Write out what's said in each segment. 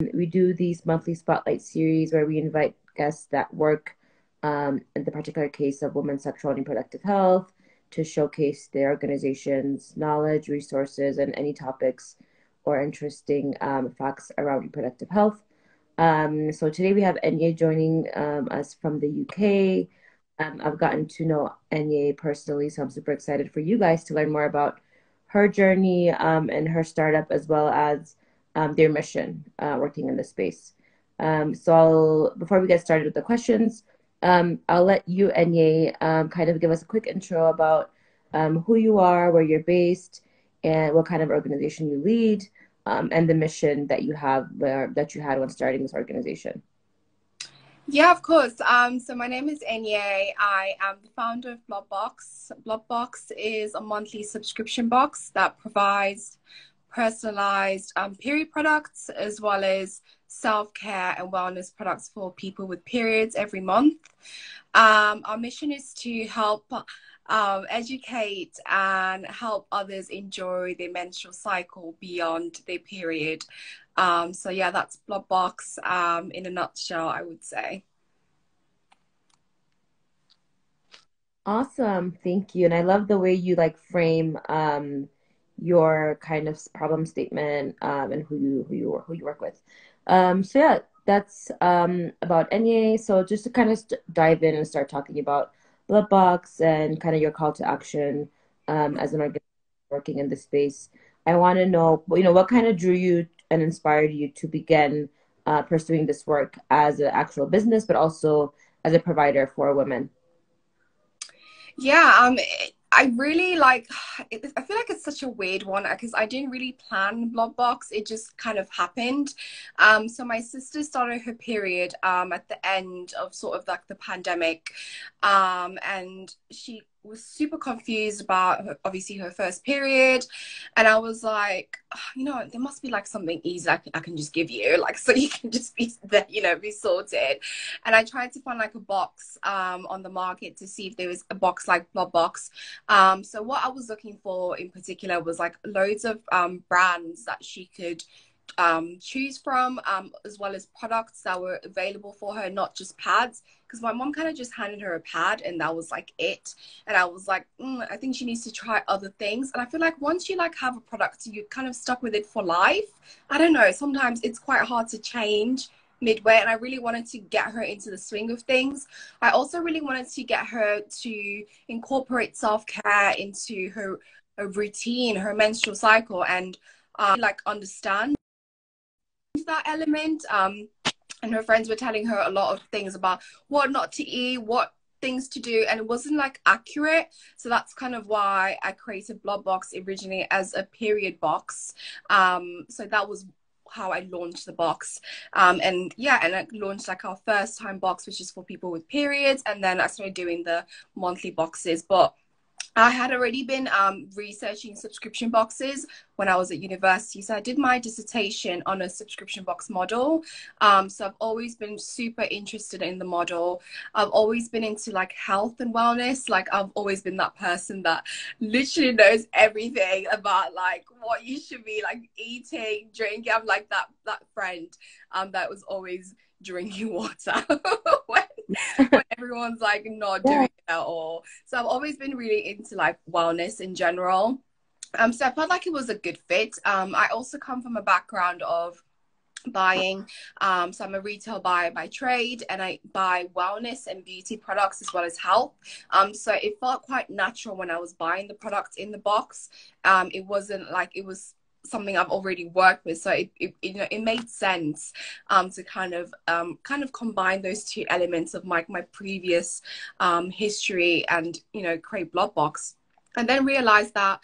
We do these monthly spotlight series where we invite guests that work in the particular case of women's sexual and reproductive health to showcase their organization's knowledge, resources, and any topics or interesting facts around reproductive health. So today we have Eniye joining us from the UK. I've gotten to know Eniye personally, so I'm super excited for you guys to learn more about her journey and her startup, as well as their mission working in this space. Before we get started with the questions, I'll let you, Eniye, kind of give us a quick intro about who you are, where you're based, and what kind of organization you lead, and the mission that you have that you had when starting this organization. Yeah, of course. So my name is Eniye. I am the founder of BlobBox. BlobBox is a monthly subscription box that provides personalized period products as well as self-care and wellness products for people with periods every month. Our mission is to help educate and help others enjoy their menstrual cycle beyond their period. So yeah, that's BlobBox in a nutshell, I would say. Awesome, thank you. And I love the way you like frame your kind of problem statement and who you work with. So yeah, that's about Eniye. So just to kind of dive in and start talking about BlobBox and kind of your call to action as an organization working in this space. I want to know, what kind of drew you and inspired you to begin pursuing this work as an actual business, but also as a provider for women. Yeah, I really like I feel like it's such a weird one because I didn't really plan BlobBox. It just kind of happened. So my sister started her period at the end of sort of like the pandemic. And she was super confused about obviously her first period, and I was like, "Oh, there must be like something easy I can just give you, like, so you can just be there, be sorted." And I tried to find like a box on the market to see if there was a box like BlobBox. So what I was looking for in particular was like loads of brands that she could choose from, as well as products that were available for her, not just pads. Because my mom kind of just handed her a pad and that was like it. And I was like, I think she needs to try other things. And I feel like once you like have a product, you kind of stuck with it for life. I don't know. Sometimes it's quite hard to change midway, and I really wanted to get her into the swing of things. I also really wanted to get her to incorporate self-care into her routine, her menstrual cycle, and like understand that element. And her friends were telling her a lot of things about what not to eat, what things to do, and it wasn't like accurate. So that's kind of why I created BlobBox originally as a period box. So that was how I launched the box. And yeah, and I launched like our first time box, which is for people with periods, and then I started doing the monthly boxes. But I had already been researching subscription boxes when I was at university. So I did my dissertation on a subscription box model. So I've always been super interested in the model. I've always been into like health and wellness. Like I've always been that person that literally knows everything about like what you should be like eating, drinking. I'm like that friend that was always drinking water when everyone's like not doing Yeah. it at all. So I've always been really into like wellness in general. So I felt like it was a good fit. I also come from a background of buying. So I'm a retail buyer by trade, and I buy wellness and beauty products as well as health. So it felt quite natural when I was buying the products in the box. It wasn't like it was something I've already worked with, so it made sense to kind of combine those two elements of my previous history and create BlobBox. And then realized that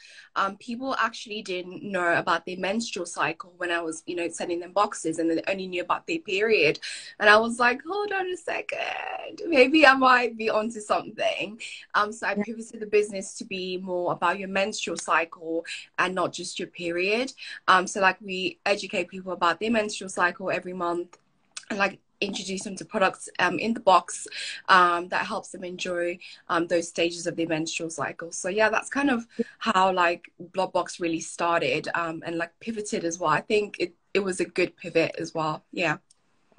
people actually didn't know about their menstrual cycle when I was, sending them boxes, and they only knew about their period. And I was like, hold on a second, maybe I might be onto something. So I pivoted the business to be more about your menstrual cycle and not just your period. So like we educate people about their menstrual cycle every month, and like introduce them to products in the box that helps them enjoy those stages of their menstrual cycle. So yeah, that's kind of how like BlobBox really started and like pivoted as well. I think it was a good pivot as well. Yeah.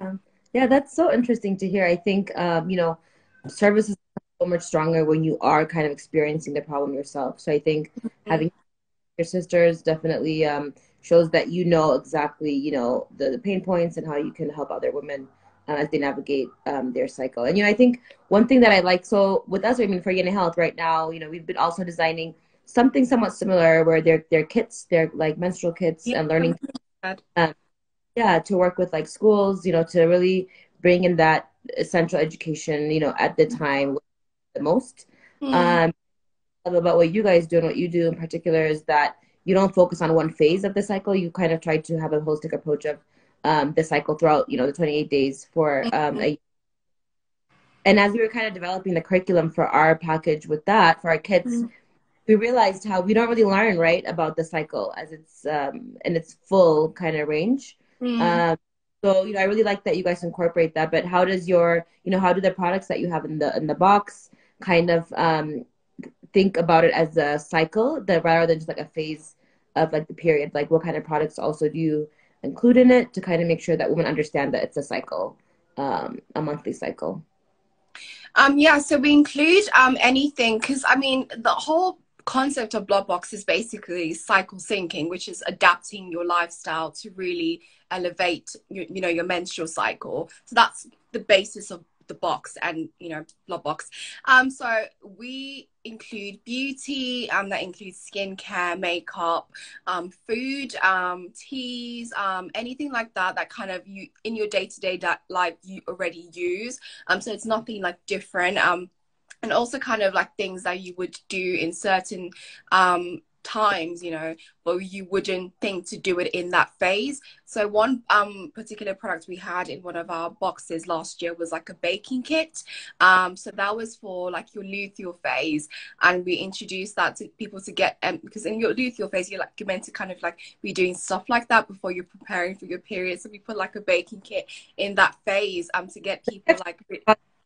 Um, yeah, that's so interesting to hear. I think, services are so much stronger when you are kind of experiencing the problem yourself. So I think Mm. having your sisters definitely shows that you know exactly, the pain points and how you can help other women as they navigate their cycle. And, I think one thing that I like, so with us, I mean, for YeneHealth right now, we've been also designing something somewhat similar where they're kits, they're like menstrual kits Yeah. and learning, Good. um, yeah, to work with like schools, to really bring in that essential education, at the time the most. Mm. Um, about what you guys do and what you do in particular is that you don't focus on one phase of the cycle. You kind of try to have a holistic approach of the cycle throughout, the 28 days for Mm. and as we were kind of developing the curriculum for our package with that for our kids, Mm. we realized how we don't really learn right about the cycle as it's in its full kind of range. Mm. Um, so I really like that you guys incorporate that. But how does how do the products that you have in the box kind of think about it as a cycle that rather than just like a phase of like the period? Like what kind of products also do you include in it to kind of make sure that women understand that it's a cycle, a monthly cycle? Yeah, so we include anything because I mean the whole concept of BlobBox is basically cycle syncing, which is adapting your lifestyle to really elevate your menstrual cycle. So that's the basis of the box and BlobBox. So we include beauty, that includes skincare, makeup, food, teas, anything like that that kind of you in your day-to-day life you already use. So it's nothing like different. And also kind of like things that you would do in certain times, but you wouldn't think to do it in that phase. So one particular product we had in one of our boxes last year was like a baking kit. So that was for like your luteal phase, and we introduced that to people to get because in your luteal phase you're meant to kind of like be doing stuff like that before you're preparing for your period. So we put like a baking kit in that phase to get people like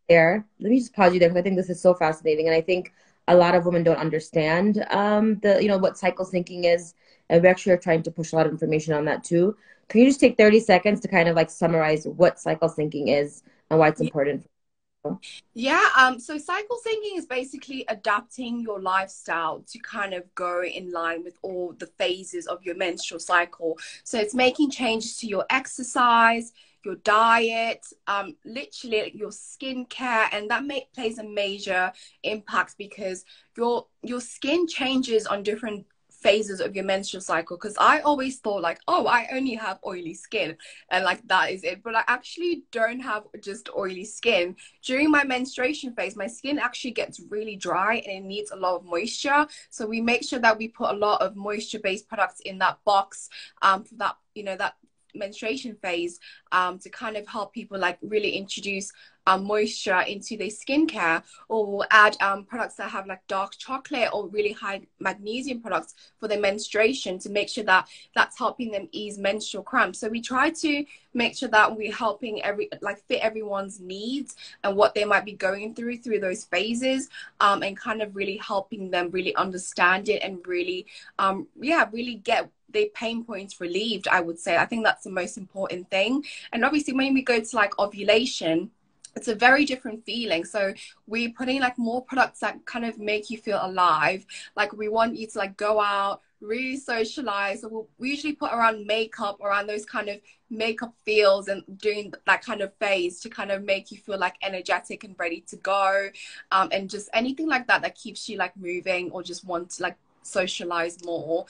There. Let me just pause you there because I think this is so fascinating, and I think a lot of women don't understand the what cycle syncing is, and we actually are trying to push a lot of information on that too. Can you just take 30 seconds to kind of like summarize what cycle syncing is and why it's important for people? Yeah, so cycle syncing is basically adapting your lifestyle to kind of go in line with all the phases of your menstrual cycle. So it's making changes to your exercise, your diet, literally your skincare, and that plays a major impact because your skin changes on different phases of your menstrual cycle. Because I always thought like, oh, I only have oily skin and like that is it, but I actually don't have just oily skin. During my menstruation phase, my skin actually gets really dry and it needs a lot of moisture. So we make sure that we put a lot of moisture-based products in that box for that, that menstruation phase to kind of help people like really introduce moisture into their skincare, or we'll add products that have like dark chocolate or really high magnesium products for their menstruation to make sure that that's helping them ease menstrual cramps. So we try to make sure that we're helping fit everyone's needs and what they might be going through those phases, and kind of really helping them really understand it and really really get their pain points relieved. I would say I think that's the most important thing. And obviously when we go to like ovulation, it's a very different feeling. So we're putting like more products that kind of make you feel alive. Like we want you to like go out, really socialize. So we usually put around makeup, around those kind of makeup feels and doing that kind of phase to kind of make you feel like energetic and ready to go. And just anything like that that keeps you like moving or just want to like socialize more.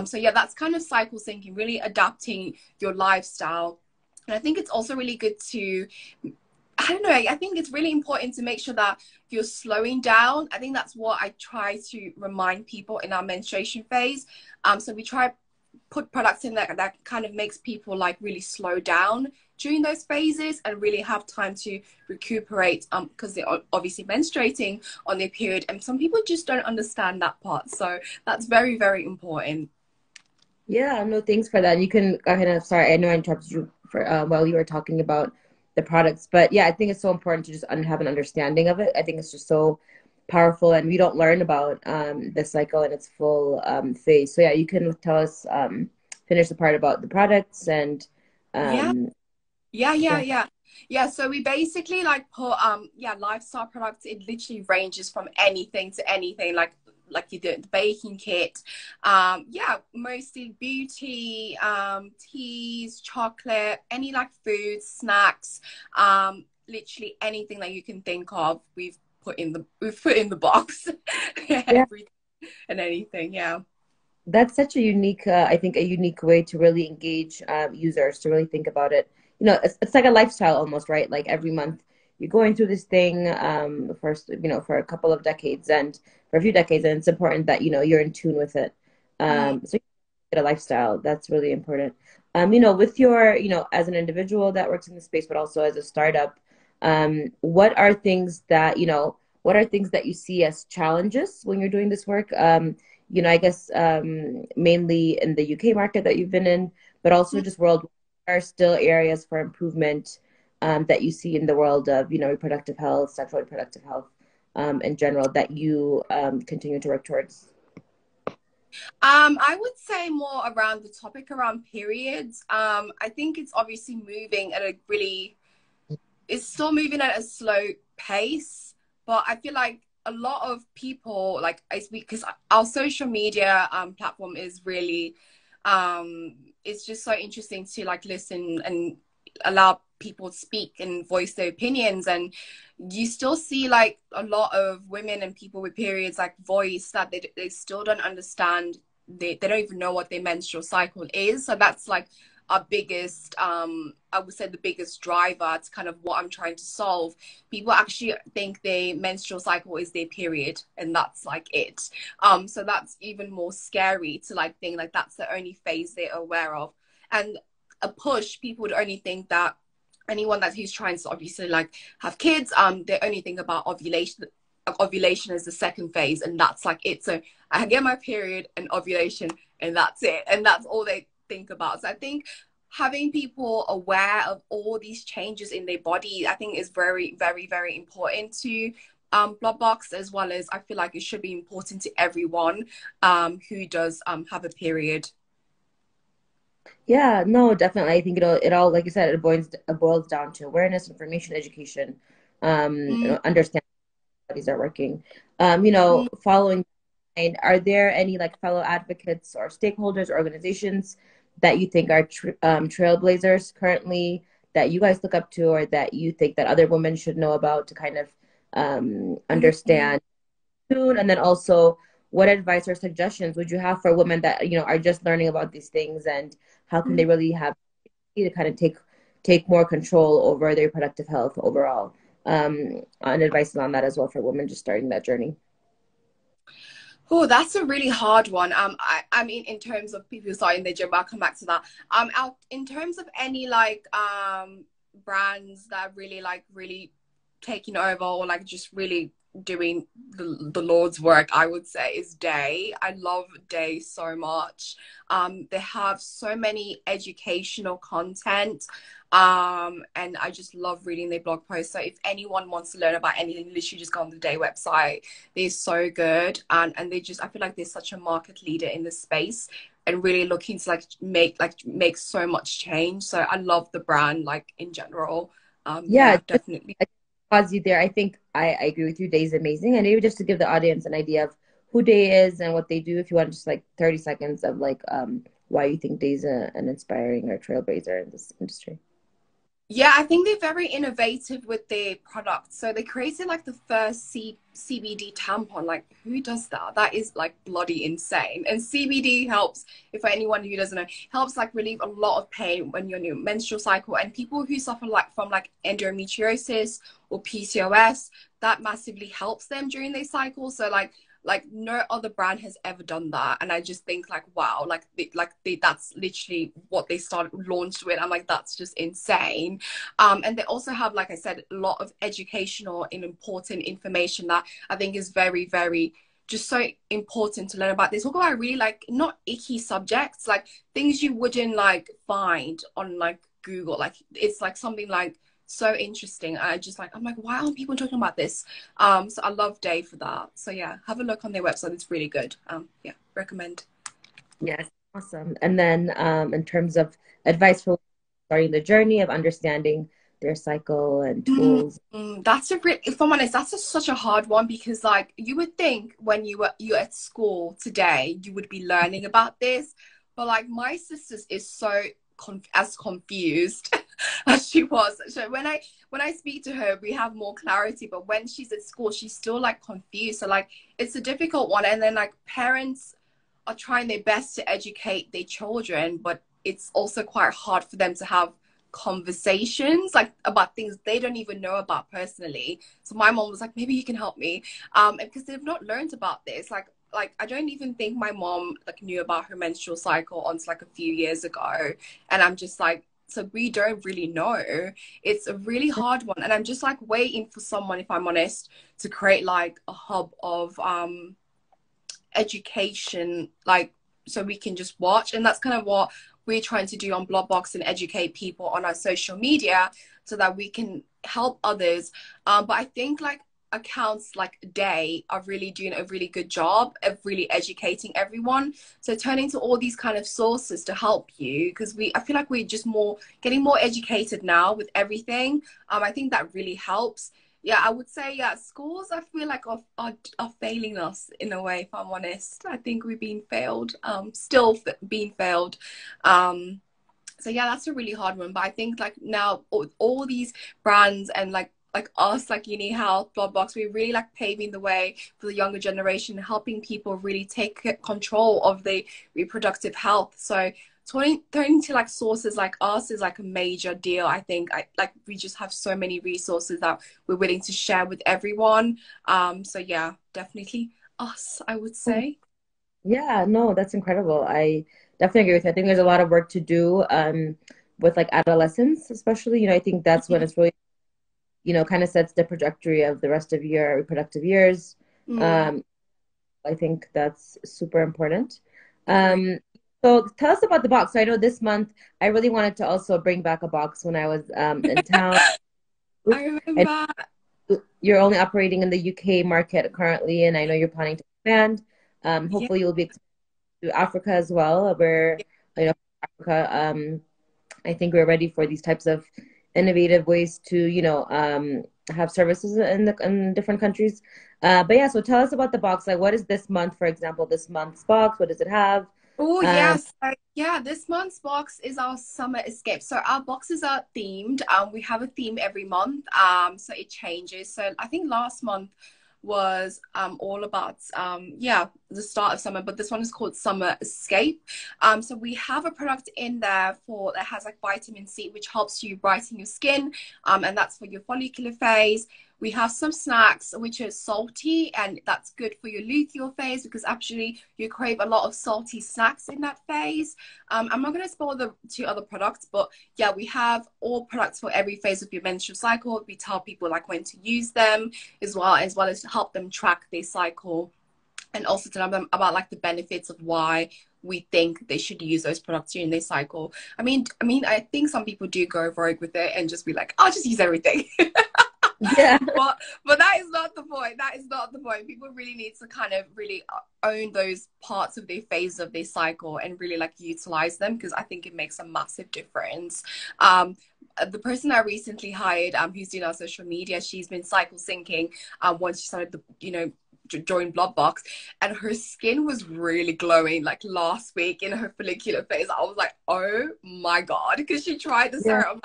So yeah, that's kind of cycle syncing, really adapting your lifestyle. And I think it's also really good to, I don't know, I think it's really important to make sure that you're slowing down. I think that's what I try to remind people in our menstruation phase. So we try put products in there that kind of makes people like really slow down during those phases and really have time to recuperate because they're obviously menstruating on their period, and some people just don't understand that part. So that's very, very important. Yeah, no, thanks for that. You can go ahead and, sorry, I know I interrupted you for while you were talking about the products, but yeah, I think it's so important to just have an understanding of it. I think it's just so powerful, and we don't learn about the cycle in its full phase. So yeah, you can tell us finish the part about the products and Yeah. um, Yeah, yeah, yeah. yeah. Yeah, so we basically like put yeah, lifestyle products. It literally ranges from anything to anything, like you did the baking kit. Yeah, mostly beauty, teas, chocolate, any like foods, snacks, literally anything that you can think of, we've put in the box. Yeah. Everything and anything, yeah. That's such a unique, I think, a unique way to really engage users to really think about it. It's like a lifestyle almost, right? Like every month you're going through this thing for a couple of decades and for a few decades, and it's important that, you're in tune with it. Mm. So you get a lifestyle. That's really important. With your, as an individual that works in the space, but also as a startup, what are things that you see as challenges when you're doing this work? I guess mainly in the UK market that you've been in, but also just worldwide, are still areas for improvement that you see in the world of, reproductive health, sexual reproductive health in general that you continue to work towards? I would say more around the topic around periods. I think it's obviously moving at a really, it's still moving at a slow pace, but I feel like a lot of people, like, I speak because our social media platform is really, it's just so interesting to like listen and allow people to speak and voice their opinions. And you still see like a lot of women and people with periods like voice that they still don't understand. They don't even know what their menstrual cycle is. So that's like our biggest, I would say the biggest driver to kind of what I'm trying to solve. People actually think their menstrual cycle is their period and that's like it. So that's even more scary to like think like that's the only phase they're aware of. And a push, people would only think that anyone that who's trying to obviously like have kids, they only think about ovulation is the second phase and that's like it. So I get my period and ovulation and that's it, and that's all they think about. So I think having people aware of all these changes in their body, I think is very, very, very important to BlobBox, as well as I feel like it should be important to everyone who does have a period. Yeah, no, definitely. I think it all, like you said, it boils down to awareness, information, education, Mm, understand how these are working. mm. Following, and are there any like fellow advocates or stakeholders or organizations that you think are trailblazers currently that you guys look up to or that you think that other women should know about to kind of Mm. understand soon? And then also, what advice or suggestions would you have for women that, are just learning about these things and how can they really have to kind of take more control over their reproductive health overall? And advice on that as well for women just starting that journey. Oh, that's a really hard one. I mean, in terms of people starting their gym, I'll come back to that. Out in terms of any like brands that really like really taking over or like just really doing the Lord's work, I would say is Day. I love Day so much. They have so many educational content. And I just love reading their blog posts. So if anyone wants to learn about anything, literally just go on the Day website. They're so good, and they just, I feel like they're such a market leader in this space and really looking to make so much change. So I love the brand like in general. Yeah, Yeah, definitely. I pause you there. I think I agree with you. Day is amazing. And maybe just to give the audience an idea of who Day is and what they do, if you want just like 30 seconds of like why you think Day is an inspiring or trailblazer in this industry. Yeah, I think they're very innovative with their products. So they created like the first CBD tampon. Like, who does that? That is like bloody insane. And CBD helps, if anyone who doesn't know, helps like relieve a lot of pain when you're in your menstrual cycle. And people who suffer like from like endometriosis or PCOS, that massively helps them during their cycle. So like no other brand has ever done that, and I just think like wow, that's literally what they started launched with. I'm like, that's just insane. And they also have, like I said, a lot of educational and important information that I think is very, very just so important to learn about. They talk about really like not icky subjects, like things you wouldn't like find on like Google. Like it's like something like so interesting. I just like, I'm like, why aren't people talking about this? So I love Day for that. So yeah, have a look on their website. It's really good. Yeah, recommend. Yes. Awesome. And then in terms of advice for starting the journey of understanding their cycle and tools. That's a real, if I'm honest, that's such a hard one because like you would think when you're at school today, you would be learning about this. But like my sister's is so as confused as she was. So when I speak to her, we have more clarity. But when she's at school, she's still like confused. So like it's a difficult one. And then like parents are trying their best to educate their children, but it's also quite hard for them to have conversations like about things they don't even know about personally. So my mom was like, maybe you can help me, because they've not learned about this. Like I don't even think my mom like knew about her menstrual cycle until like a few years ago, and I'm just like, so we don't really know. It's a really hard one, and I'm just like waiting for someone, if I'm honest, to create like a hub of education, like so we can just watch. And that's kind of what we're trying to do on BlobBox and educate people on our social media so that we can help others. But I think like accounts like Day are really doing a really good job of really educating everyone. So turning to all these kind of sources to help you, because I feel like we're just more getting more educated now with everything. I think that really helps. Yeah, I would say, yeah, schools I feel like are failing us in a way, if I'm honest. I think we're being failed, still being failed. Um, so yeah, that's a really hard one. But I think like now all these brands and like us, like YeneHealth, BlobBox, we're really like paving the way for the younger generation, helping people really take control of their reproductive health. So turning to like sources like us is like a major deal. I think like we just have so many resources that we're willing to share with everyone. So yeah, definitely us, I would say. Yeah, no, that's incredible. I definitely agree with you. I think there's a lot of work to do with like adolescents, especially. I think that's when it's really, kind of sets the trajectory of the rest of your reproductive years. Mm, Um, I think that's super important. agree. Um, so tell us about the box. So I know this month I really wanted to also bring back a box when I was in town. I And remember. you're only operating in the UK market currently, and I know you're planning to expand. Yeah. Hopefully you'll be expanding to Africa as well, where Africa, I think we're ready for these types of innovative ways to, have services in different countries. But yeah, so tell us about the box. Like, what is this month, for example, this month's box? What does it have? Oh Um, yes, yeah. This month's box is our summer escape. So our boxes are themed. We have a theme every month. So it changes. So I think last month was all about yeah, the start of summer, but this one is called Summer Escape. So we have a product in there for that has like vitamin C, which helps you brighten your skin. And that's for your follicular phase. We have some snacks which are salty, and that's good for your luteal phase because actually you crave a lot of salty snacks in that phase. I'm not going to spoil the two other products, but yeah, we have all products for every phase of your menstrual cycle. We tell people like when to use them as well as to help them track their cycle, and also tell them about like the benefits of why we think they should use those products during their cycle. I think some people do go rogue with it and just be like, I'll just use everything. yeah, but that is not the point. That is not the point. People really need to kind of really own those parts of their phase of their cycle and really like utilize them because I think it makes a massive difference. The person I recently hired, who's doing our social media, she's been cycle syncing once she started join BlobBox, and her skin was really glowing like last week in her follicular phase. I was like, oh my god, because she tried the yeah. serum.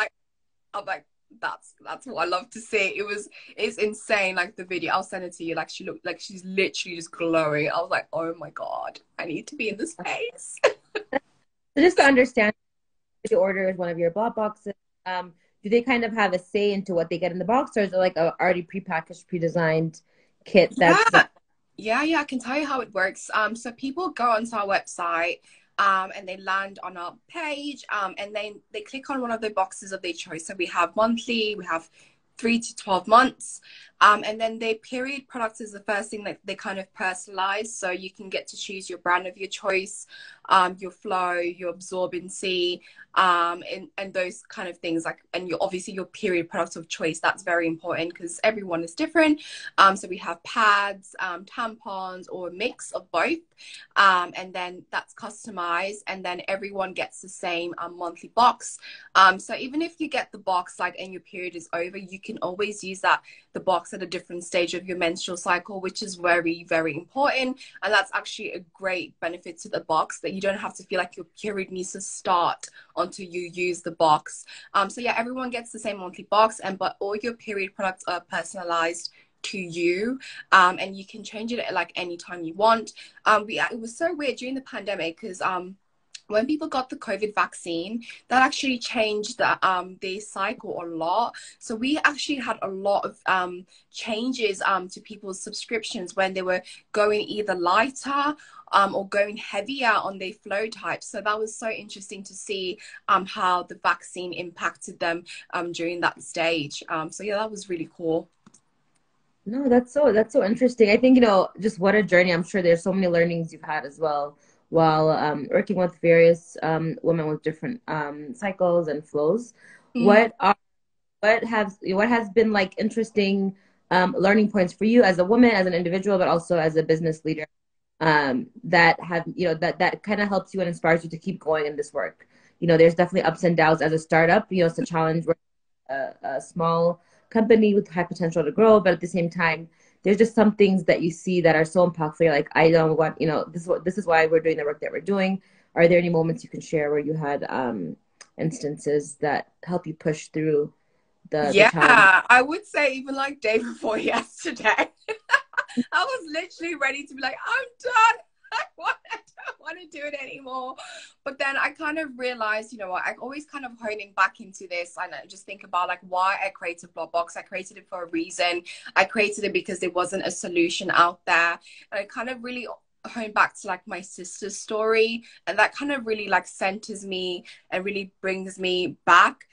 I'm like, that's what I love to see. It's insane. Like the video, I'll send it to you. Like she looked like she's literally just glowing. I was like, oh my god, I need to be in this space. So just to understand, the order is one of your block boxes. Do they kind of have a say into what they get in the box, or is it like a already prepackaged, pre-designed kit that's Yeah, yeah. I can tell you how it works. So people go onto our website, and they land on our page, and then they click on one of the boxes of their choice. So we have monthly, we have 3 to 12 months, and then their period products is the first thing that they kind of personalize. So you can get to choose your brand of your choice. your flow, your absorbency, and those kind of things. Like, and your obviously your period product of choice. That's very important because everyone is different. So we have pads, tampons, or a mix of both, and then that's customized, and then everyone gets the same monthly box. So even if you get the box like and your period is over, you can always use the box at a different stage of your menstrual cycle, which is very, very important. And that's actually a great benefit to the box, that you don't have to feel like your period needs to start until you use the box. So yeah, everyone gets the same monthly box, but all your period products are personalized to you, and you can change it at like any time you want. It was so weird during the pandemic because when people got the COVID vaccine, that actually changed the cycle a lot. So we actually had a lot of changes to people's subscriptions when they were going either lighter or going heavier on their flow types. So that was so interesting to see how the vaccine impacted them during that stage. So yeah, that was really cool. No, that's so interesting. I think, just what a journey. I'm sure there's so many learnings you've had as well while working with various women with different cycles and flows. Mm. What are what has been like interesting learning points for you as a woman, as an individual, but also as a business leader, that have that kind of helps you and inspires you to keep going in this work? There's definitely ups and downs as a startup. It's a challenge. A small company with high potential to grow, but at the same time, there's just some things that you see that are so impactful. You're like, I don't want, this is why we're doing the work that we're doing. Are there any moments you can share where you had instances that help you push through the Yeah, challenge? I would say even like day before yesterday. I was literally ready to be like, I'm done. I don't want to do it anymore. But then I kind of realized, you know what, I always kind of honing back into this and I just think about like why I created BlobBox. I created it for a reason. I created it because there wasn't a solution out there. And I kind of really hone back to like my sister's story. And that kind of really like centers me and really brings me back.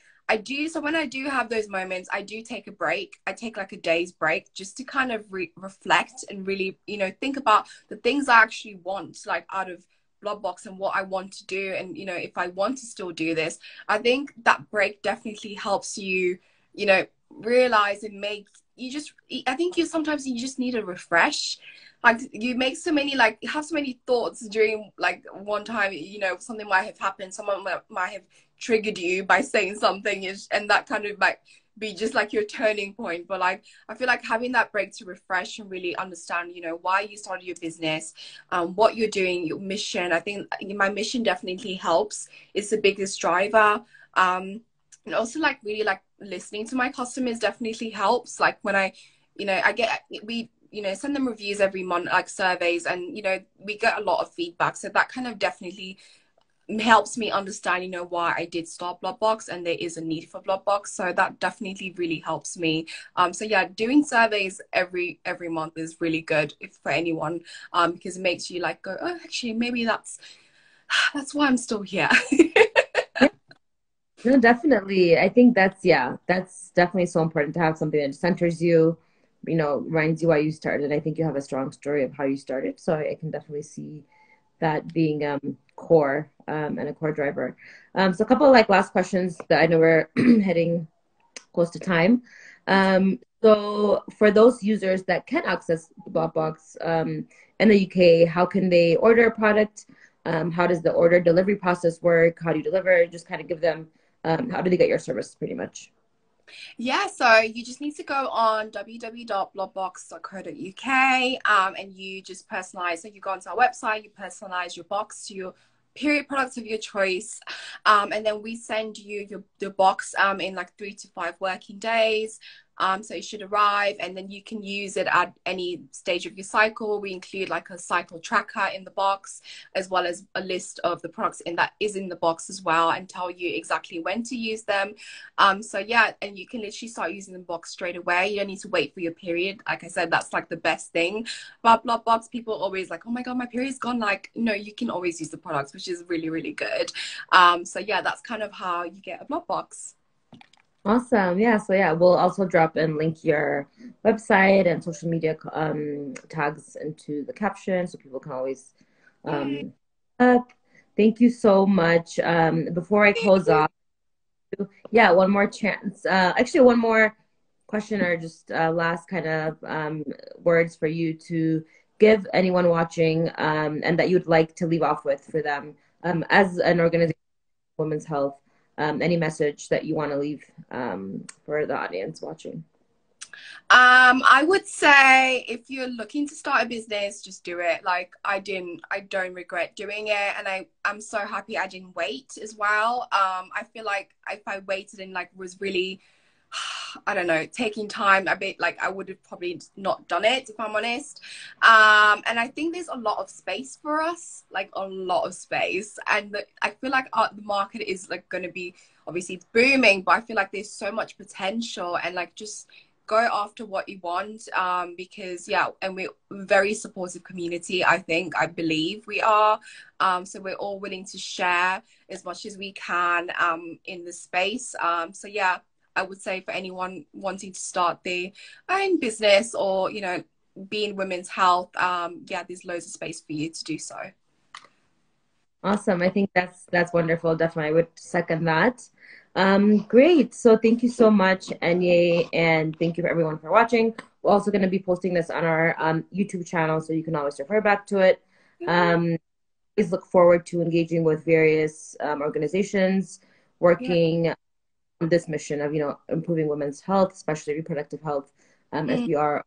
So when I do have those moments, I do take a break. I take like a day's break just to kind of reflect and really, think about the things I actually want, like out of BlobBox and what I want to do. And, if I want to still do this, I think that break definitely helps you, realize and make I think sometimes you just need a refresh. Like you make so many, like have so many thoughts during like one time, something might have happened. Someone might have triggered you by saying something and that kind of like be just like your turning point. But like I feel like having that break to refresh and really understand why you started your business, what you're doing, your mission. I think my mission definitely helps. It's the biggest driver. And also like really like listening to my customers definitely helps. Like when we send them reviews every month, like surveys, and we get a lot of feedback, so that kind of definitely helps me understand why I did start BlobBox and there is a need for BlobBox. So that definitely really helps me. So yeah, doing surveys every month is really good for anyone, because it makes you like go, oh, actually maybe that's why I'm still here. Yeah, no, definitely. I think that's definitely so important to have something that centers you, reminds you why you started. I think you have a strong story of how you started, so I can definitely see that being core and a core driver. So a couple of like last questions that I know we're heading close to time. So for those users that can access the BlobBox in the UK, how can they order a product? How does the order delivery process work? How do you deliver? Just kind of give them, how do they get your service pretty much? Yeah, so you just need to go on www.blobbox.co.uk, and you just personalize. So you go onto our website, you personalize your box to your period products of your choice, and then we send you your box in like 3 to 5 working days. So it should arrive, and then you can use it at any stage of your cycle. We include like a cycle tracker in the box, as well as a list of the products that is in the box as well, and tell you exactly when to use them. So yeah, and you can literally start using the box straight away. You don't need to wait for your period. Like I said, that's like the best thing about BlobBox. People always like, oh my god, my period's gone. Like, no, you can always use the products, which is really, really good. So yeah, that's kind of how you get a BlobBox. Awesome. Yeah. So yeah, we'll also drop and link your website and social media tags into the caption so people can always Yay. up. Thank you so much. Before I close off, yeah, one more chance. Actually, one more question or just last kind of words for you to give anyone watching and that you'd like to leave off with for them as an organization, Women's Health. Any message that you want to leave for the audience watching? I would say if you're looking to start a business, just do it. Like I don't regret doing it, and I'm so happy I didn't wait as well. I feel like if I waited and like was really, I don't know, taking time a bit, like I would have probably not done it if I'm honest. And I think there's a lot of space for us, like a lot of space, and I feel like the market is like going to be obviously it's booming, but I feel like there's so much potential and like just go after what you want because yeah, and we're a very supportive community. I believe we are, so we're all willing to share as much as we can in the space. So yeah, I would say for anyone wanting to start their own business or be in women's health, yeah, there's loads of space for you to do so. Awesome. I think that's wonderful. Definitely, I would second that. Great. So thank you so much, Eniye, and thank you for everyone for watching. We're also going to be posting this on our YouTube channel, so you can always refer back to it. Please look forward to engaging with various organizations Yeah. working on this mission of improving women's health, especially reproductive health, as Mm, we are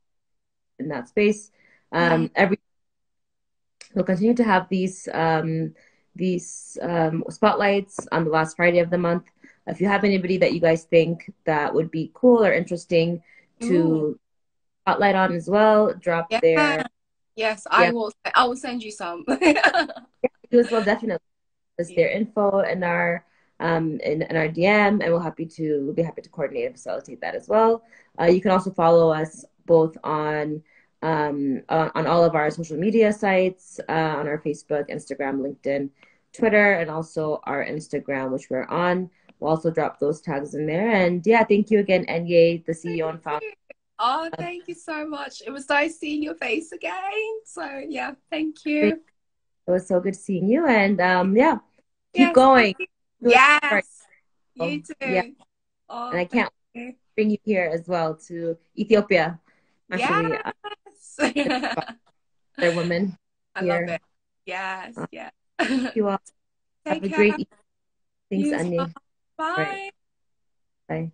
in that space. mm. Every We'll continue to have these spotlights on the last Friday of the month. If you have anybody that you guys think that would be cool or interesting Ooh. to spotlight on as well, drop Yeah. their Yes, yeah, I will send you some. do as well. Definitely list Yeah. their info in our in our DM, and we'll be happy to coordinate and facilitate that as well. You can also follow us both on all of our social media sites, on our Facebook, Instagram, LinkedIn, Twitter, and also our Instagram, which we're on. We'll also drop those tags in there. And yeah, thank you again, Eniye, the Thank CEO and founder. you. Oh, thank you so much. It was nice seeing your face again. So yeah, thank It you. was so good seeing you. And yeah, keep Yes, thank going. you. Do it right. Yes, Oh, you yeah, too. and Oh, I thank can't you. bring you here as well to Ethiopia, especially Yes. other women I love here. it. Yes, yeah. You all have Take a care. great evening. Thanks, You as well. Anya. All right, Bye. bye.